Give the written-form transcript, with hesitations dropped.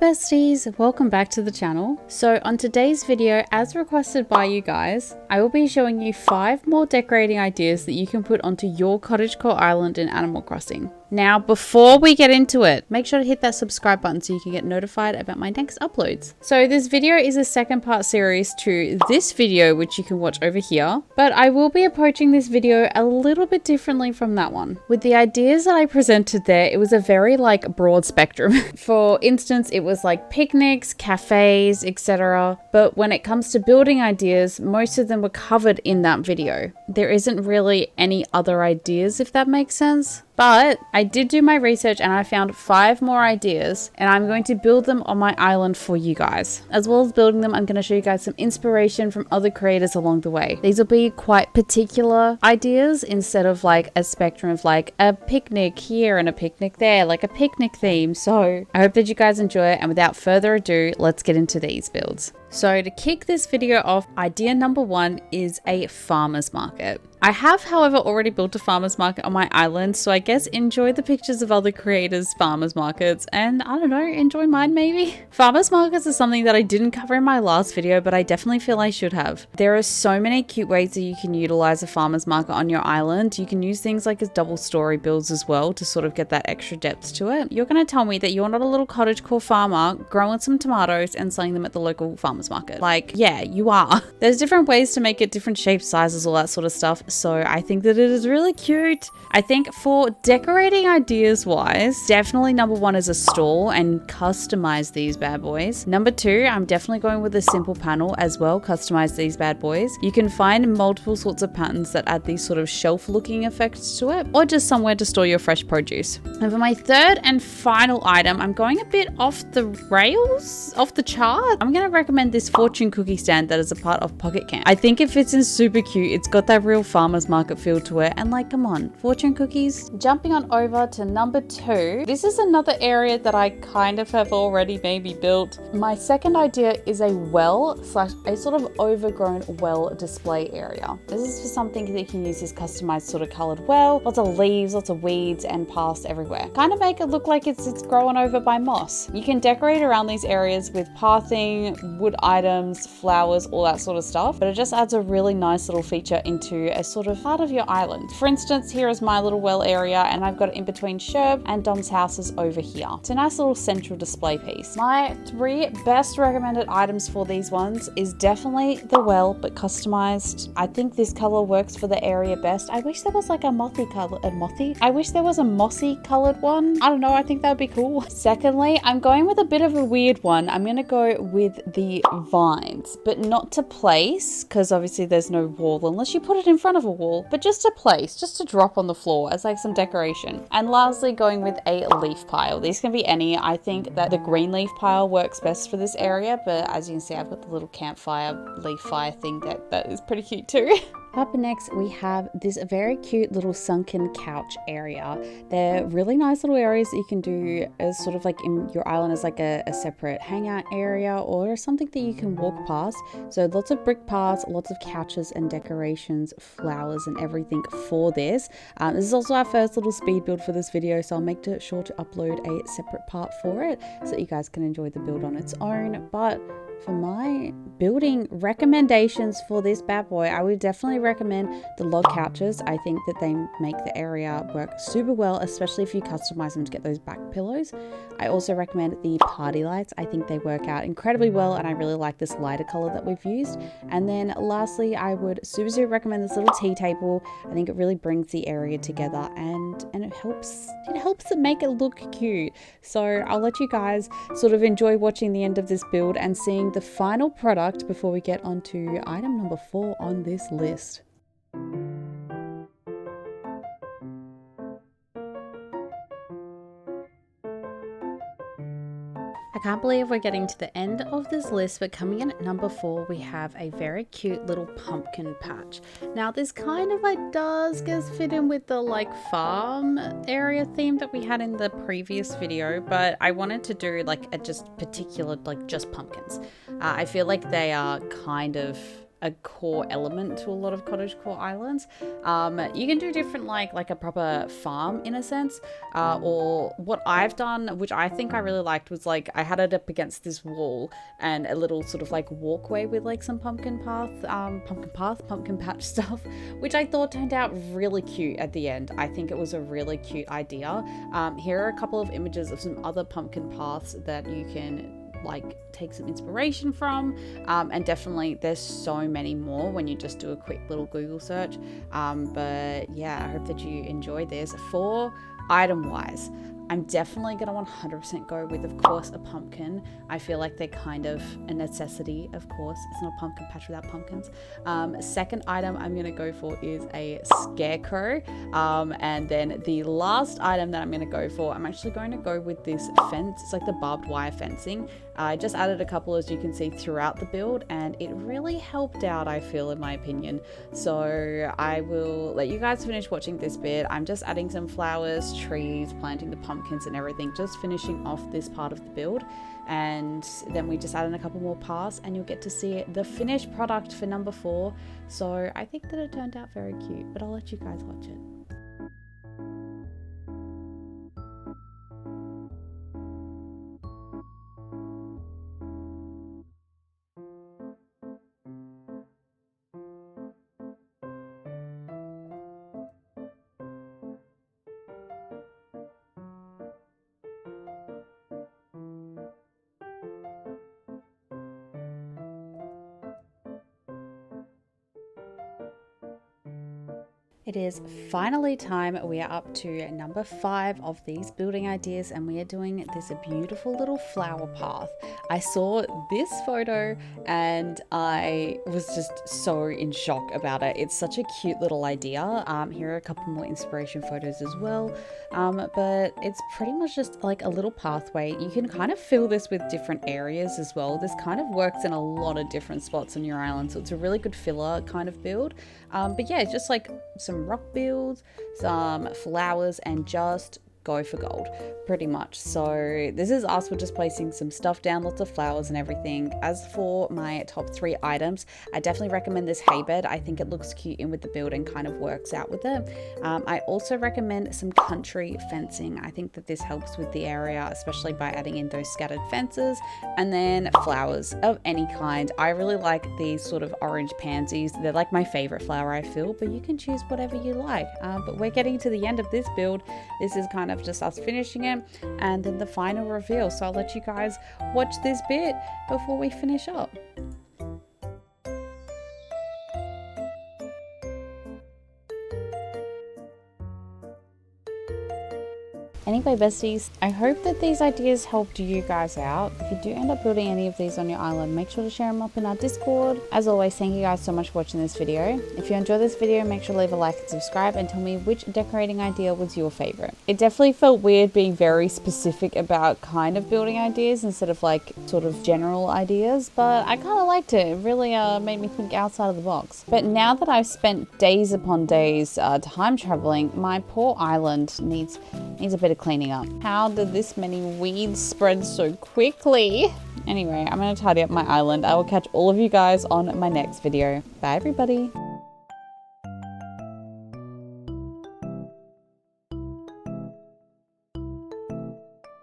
besties, welcome back to the channel. So on today's video, as requested by you guys, I will be showing you 5 more decorating ideas that you can put onto your cottagecore island in Animal Crossing. Now, before we get into it, make sure to hit that subscribe button so you can get notified about my next uploads. So this video is a second part series to this video, which you can watch over here, but I will be approaching this video a little bit differently from that one. With the ideas that I presented there, it was a very broad spectrum. For instance, it was like picnics, cafes, etc. But when it comes to building ideas, most of them were covered in that video. There isn't really any other ideas, if that makes sense. But I did do my research and I found 5 more ideas, and I'm going to build them on my island for you guys. As well as building them, I'm going to show you guys some inspiration from other creators along the way. These will be quite particular ideas instead of like a spectrum of like a picnic here and a picnic there, like a picnic theme. So I hope that you guys enjoy it, and without further ado, let's get into these builds. So to kick this video off, idea number 1 is a farmer's market. I have, however, already built a farmer's market on my island, so I guess enjoy the pictures of other creators' farmer's markets and, I don't know, enjoy mine maybe? Farmer's markets is something that I didn't cover in my last video, but I definitely feel I should have. There are so many cute ways that you can utilize a farmer's market on your island. You can use things like as double story builds as well to sort of get that extra depth to it. You're going to tell me that you're not a little cottagecore farmer growing some tomatoes and selling them at the local farmer's market. Like, yeah, you are. There's different ways to make it, different shapes, sizes, all that sort of stuff. So I think that it is really cute. I think for decorating ideas wise, definitely number 1 is a stall and customize these bad boys. Number 2, I'm definitely going with a simple panel as well, customize these bad boys. You can find multiple sorts of patterns that add these sort of shelf looking effects to it, or just somewhere to store your fresh produce. And for my third and final item, I'm going a bit off the rails, off the chart. I'm going to recommend this fortune cookie stand that is a part of Pocket Camp. I think it fits in super cute. It's got that real farmer's market feel to it, and like, come on, fortune cookies. Jumping on over to number 2, this is another area that I kind of have already maybe built. My second idea is a well slash a sort of overgrown well display area. This is for something that you can use this customized sort of colored well, lots of leaves, lots of weeds and paths everywhere. Kind of make it look like it's growing over by moss. You can decorate around these areas with pathing, wood items, flowers, all that sort of stuff, but it just adds a really nice little feature into a sort of part of your island. For instance, here is my little well area, and I've got it in between Sherb and Dom's houses over here. It's a nice little central display piece. My 3 best recommended items for these ones is definitely the well, but customized. I think this color works for the area best. I wish there was like a mossy color, I wish there was a mossy colored one. I don't know, I think that would be cool. Secondly, I'm going with a bit of a weird one. I'm gonna go with the vines, but not to place, because obviously there's no wall unless you put it in front of a wall, but just to place, just to drop on the floor as like some decoration. And lastly, going with a leaf pile. These can be any. I think that the green leaf pile works best for this area, but as you can see, I've got the little campfire leaf fire thing that is pretty cute too. Up next, we have this very cute little sunken couch area. They're really nice little areas that you can do as sort of like in your island as like a separate hangout area or something that you can walk past. So lots of brick paths, lots of couches and decorations, flowers and everything for this. This is also our first little speed build for this video, so I'll make sure to upload a separate part for it so that you guys can enjoy the build on its own. But for my building recommendations for this bad boy, I would definitely recommend the log couches. I think that they make the area work super well, especially if you customize them to get those back pillows. I also recommend the party lights. I think they work out incredibly well, and I really like this lighter color that we've used. And then lastly, I would super recommend this little tea table. I think it really brings the area together, and it helps to make it look cute. So I'll let you guys sort of enjoy watching the end of this build and seeing the final product before we get on to item number 4 on this list. I can't believe we're getting to the end of this list, but coming in at number 4, we have a very cute little pumpkin patch. Now this kind of like does fit in with the like farm area theme that we had in the previous video, but I wanted to do like a just particular like just pumpkins. I feel like they are kind of a core element to a lot of cottagecore islands. You can do different like a proper farm in a sense, or what I've done, which I think I really liked, was like I had it up against this wall and a little sort of like walkway with like some pumpkin patch stuff, which I thought turned out really cute at the end. I think it was a really cute idea. Here are a couple of images of some other pumpkin paths that you can like take some inspiration from, and definitely there's so many more when you just do a quick little Google search. But yeah, I hope that you enjoy this. For item wise, I'm definitely going to 100% go with, of course, a pumpkin. I feel like they're kind of a necessity, of course. It's not a pumpkin patch without pumpkins. Second item I'm going to go for is a scarecrow. And then the last item that I'm going to go for, I'm actually going to go with this fence. It's like the barbed wire fencing. I just added a couple, as you can see, throughout the build, and it really helped out, I feel, in my opinion. So I will let you guys finish watching this bit. I'm just adding some flowers, trees, planting the pumpkins and everything, just finishing off this part of the build. And then we just add in a couple more paths and you'll get to see the finished product for number 4. So I think that it turned out very cute, but I'll let you guys watch it. It is finally time. We are up to number 5 of these building ideas, and we are doing this beautiful little flower path. I saw this photo and I was just so in shock about it. It's such a cute little idea. Here are a couple more inspiration photos as well. But it's pretty much just like a little pathway. You can kind of fill this with different areas as well. This kind of works in a lot of different spots on your island, so it's a really good filler kind of build. But yeah, it's just like some rock builds, some flowers, and just go for gold pretty much. So this is us, we're just placing some stuff down, lots of flowers and everything. As for my top 3 items, I definitely recommend this hay bed. I think it looks cute in with the build and kind of works out with it. I also recommend some country fencing. I think that this helps with the area, especially by adding in those scattered fences. And then flowers of any kind. I really like these sort of orange pansies. They're like my favorite flower, I feel, but you can choose whatever you like. But we're getting to the end of this build. This is kind of just us finishing it and then the final reveal. So I'll let you guys watch this bit before we finish up. Anyway, besties, I hope that these ideas helped you guys out. If you do end up building any of these on your island, make sure to share them up in our Discord. As always, thank you guys so much for watching this video. If you enjoyed this video, make sure to leave a like and subscribe, and tell me which decorating idea was your favorite. It definitely felt weird being very specific about kind of building ideas instead of like sort of general ideas, but I kind of liked it. It really made me think outside of the box. But now that I've spent days upon days time traveling, my poor island needs a bit of cleaning up. How did this many weeds spread so quickly? Anyway, I'm going to tidy up my island. I will catch all of you guys on my next video. Bye, everybody.